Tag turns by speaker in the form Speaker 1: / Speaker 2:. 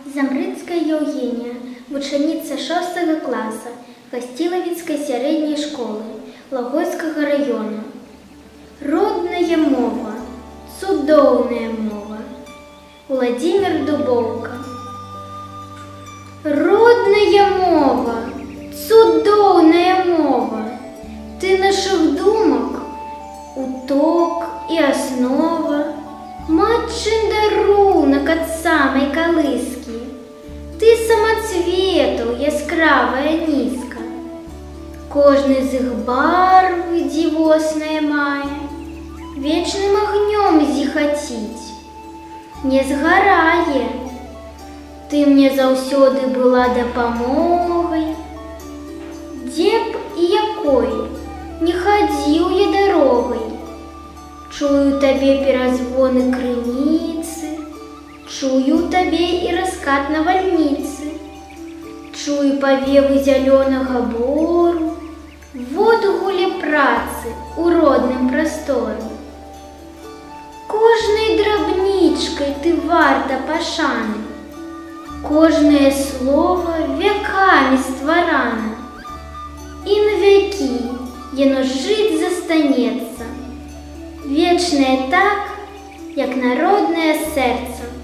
Speaker 1: Замрыцкая Євгенія, вучениця 6 класа Гостиловицкой средней школы Логойского района. Родная мова, цудоўная мова. Владимир Дубовка. Родная мова, цудоўная мова. Ты наших думок уток и основа. Матчин дарунок от самой колыски. Ты самоцвету яскравая низка. Кожны з іх барвы дзівосная мае, вечным огнем зіхаціць, не згарае. Ты мне заўсёды была дапамогай. Дзе б і якой не хадзіў я дарогай, чую табе перазвоны крыніцы, чую табе і раскат навальніцы, чую павевы зялёнага бору, водгуле працы у родным прасторы. Кожнай драбнічкай ты варта пашаны, кожнае слово векамі стварана, і навякі яно жыць застанецца, вечнае так, як народнае сэрца.